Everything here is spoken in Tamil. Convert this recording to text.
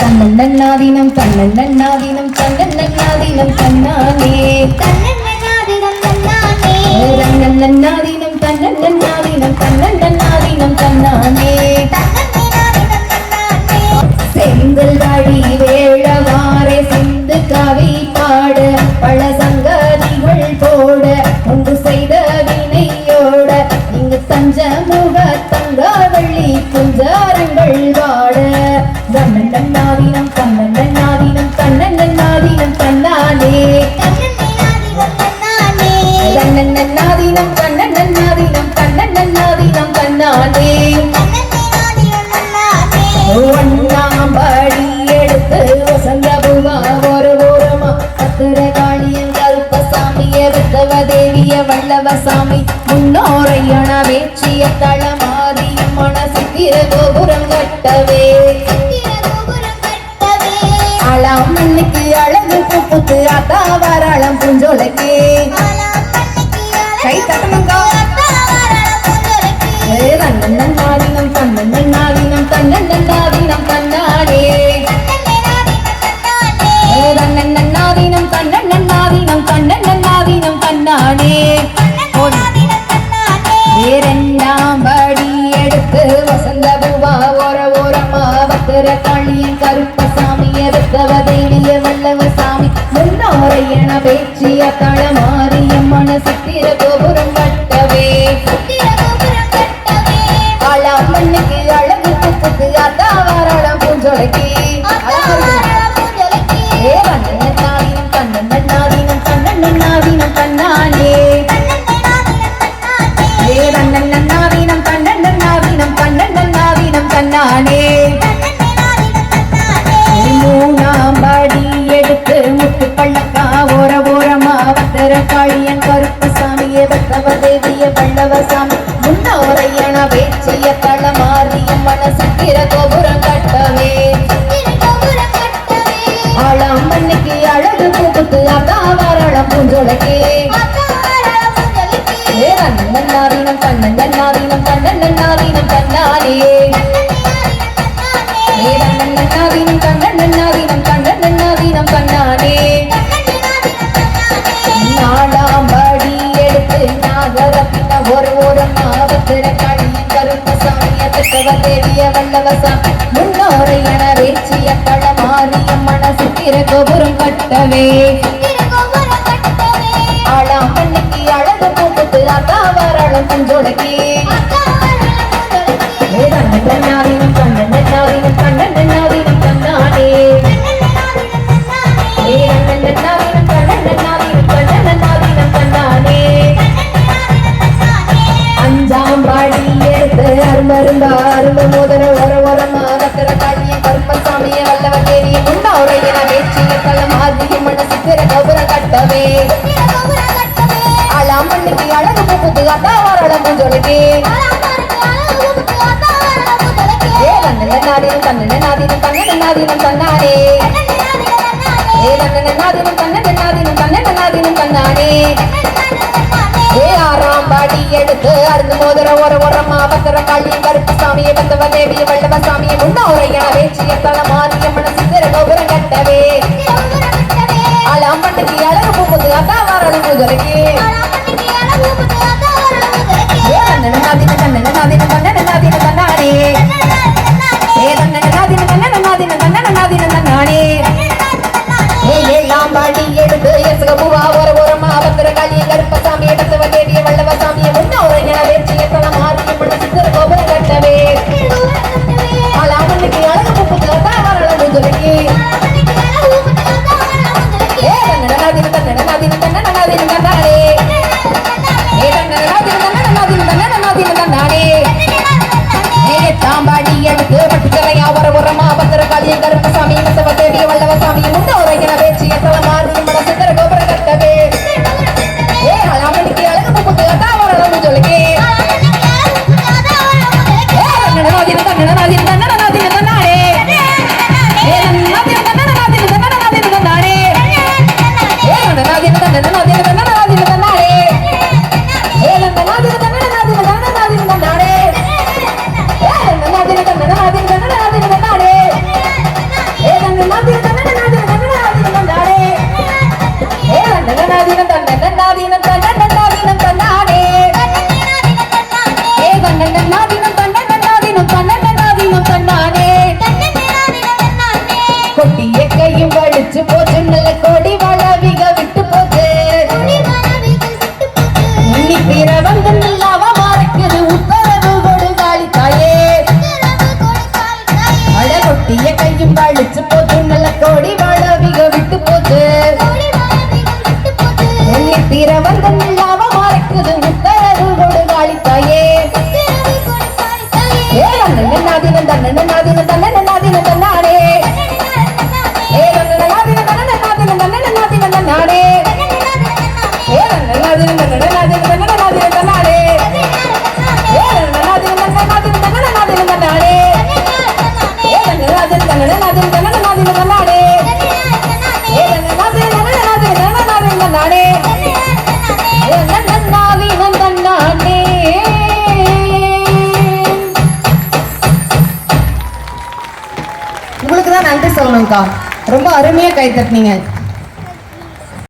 தன்னன்னாதீனம் தன்னன்னாதீனம் தன்னன்னாதீனம் தன்னானே தன்னன்னாதீனம் தன்னானே தன்னன்னாதீனம் தன்னன்னாதீனம் தன்னன்னாதீனம் தன்னானே செந்தில் வழி வேழவாரே சிந்து கவி பாட பல சங்கதிகள் போட ஒன்று செய்த வினையோட இங்கு தஞ்ச முக தங்க வெள்ளி குஞ்சாரங்கள் வாட தன்னன்னாதீனம் தன்னன்னாதீனம் தன்னன்னாதீனம் தன்னானே தன்னன்னாதீனம் தன்னன்னாதீனம் தன்னன்னாதீனம் தன்னானே ஒன்னாம் படி எடுத்து வசந்த பூவா ஒரு ஓரமா பத்திர காளியன் கருப்பசாமிய வித்தவ தேவிய வல்லவசாமி முன்னோரையண வேச்சிய தளமாதியும் மனசித்திர கோபுரம் கட்டவே அளாம் மண்ணுக்கு அழகு புப்புக்கு அத்தாவராளம் புஞ்சோலைக்கு கை தட்டணுங்க தன்னன்னாதீனம் தன்னன்னாதீனம் தன்னன்னாதீனம் தன்னானே தன்னன்னாதீனம் தன்னன்னாதீனம் தன்னன்னாதீனம் தன்னானே இரண்டாம் படி எடுத்து வசந்த பூவா ஓரமா பத்திர காளியன் கருப்பசாமிய வித்தவ தேவிய வல்லவசாமி முன்னோரை என பேச்சிய தளமாரியம் மனசித்திர கோபுரம் கட்டவே மண்ணுக்கு அழகு புப்புக்கு அத்தாவாராளம் பூஞ்சோலைக்கு தன்னன்னாதீனம் தன்னன்னாதீனம் தன்னன்னாதீனம் தன்னானே தன்னன்னாதீனம் தன்னன்னாதீனம் தன்னன்னாதீனம் தன்னானே மூணாம் படி எடுத்து முத்து பள்ளக்கா ஓரமா பத்திர காளியன் கருப்பசாமிய பத்தவ தேவிய பல்லவசாமி முன்னோரையண வேச்சிய தளமாரியம் மனசித்திர கோபுரம் கட்டவே ஆளாம் மண்ணுக்கு அழகு பூப்புக்கு அத்தாவாராளம் பூஞ்சோலைக்கு தன்னன்னாதீனம் தன்னன்னாதீனம் தன்னன்னாதீனம் தன்னானே தன்னன்னாதீனம் தன்னன்னாதீனம் தன்னன்னாதீனம் தன்னானே நாலாம் படி எடுத்து நாகரத்தின ஓரமா பத்திர காளியன் கருப்பசாமிய வித்தவ தேவிய வல்லவசாமி முன்னோரை என வேச்சிய தளமாரியம் மனசித்திர கோபுரம் கட்டவே ஆளாம் மண்ணுக்கு அழகு பூப்புக்கு அத்தாவாராளம் புஞ்சோலைக்கு தன்னன்னாதீனம் தன்னன்னாதீனம் தன்னன்னாதீனம் தன்னானே தன்னன்னாதீனம் தன்னன்னாதீனம் தன்னன்னாதீனம் தன்னானே அஞ்சாம் பாடி எடுத்து அரும்பு மோதர ஓரமா பத்திர காளியன் கருப்பசாமிய வல்லவ தேவிய முன்னோரை என வேச்சிய தளமாரியம் மனசித்திர கோபுரம் கட்டவே ஆளாம் மண்ணுக்கு அழகு பூப்புக்கு அத்தாவாராளம் பூஞ்சோலைக்கு தன்னன்னாதீனம் தன்னன்னாதீனம் தன்னன்னாதீனம் தன்னானே தன்னன்னாதீனம் தன்னன்னாதீனம் தன்னன்னாதீனம் தன்னானே ஆறாம் படி எடுத்து அருந்து மோதிர ஓரமா பத்திர காளியன் கருப்பசாமிய பத்தவ தேவிய வல்லவசாமிய முன்னோரை என வேச்சிய தளமாரியம் மனசித்திர கோபுரம் கட்டவே ஆளாம் மண்ணுக்கு அழகு பூப்புக்கு அத்தாவாராளம் பூஞ்சோலைக்கு தன்னன்னாதீனம் தன்னன்னாதீனம் தன்னன்னாதீனம் தன்னானே ஏழாம் படி எடுத்து எசுக பூவா ஓரமா பத்திர காளியன் கருப்பசாமிய பத்தவ தேவிய வல்லவசாமிய முன்னோரை என வேச்சிய தளமாரியம் மனசித்திர கோபுரம் கட்டவே ஆளாம் மண்ணுக்கு அழகு பூப்புக்கு அத்தாவாராளம் பூஞ்சோலைக்கு தன்னன்னாதீனம் தன்னன்னாதீனம் தன்னன்னாதீனம் தன்னானே தன்னன்னாதீனம் தன்னன்னாதீனம் தன்னானே எட்டாம் படி எடுத்து பட்டுக்கலையா ஓரமா பத்திர காளியன் கருப்பசாமிய பத்தவ தேவிய வல்லவ கொட்டிய கையும் வலிச்சு போச்சு நல்ல கொடி வளவிக விட்டு போச்சு உன்னி பிற வந்து நல்லாவ மறைக்குது உத்தரவு கொடுகாளி தாயே அட கொட்டிய கையும் வலிச்சு போச்சு நல்ல கொடி வளவிக விட்டு போச்சு உன்னி பிற வந்து நல்லாவ மறைக்குது உத்தரவு கொடுகாளி தாயே ஏ நன்னாதினம் தன்னன்னாதினம் தன்னன்னாதினம் தன்னானே ஏ நன்னாதினம் தன்னன்னாதினம் தன்னன்னாதினம் தன்னானே ஏ நன்னாதினம் தன்னன்னாதினம் தன்னன்னாதினம் தன்னானே ஏ நன்னாதினம் தன்னன்னாதினம் தன்னன்னாதினம் தன்னானே ஏ நன்னாதினம் தன்னன்னாதினம் தன்னன்னாதினம் தன்னானே ஏ நன்னாதினம் தன்னன்னாதினம் தன்னன்னாதினம் தன்னானே ஏ நன்னாதினம் தன்னானே. உங்களுக்கு தான் நன்றி சொல்லணும்க்கா, ரொம்ப அருமையா கை தட்டினீங்க.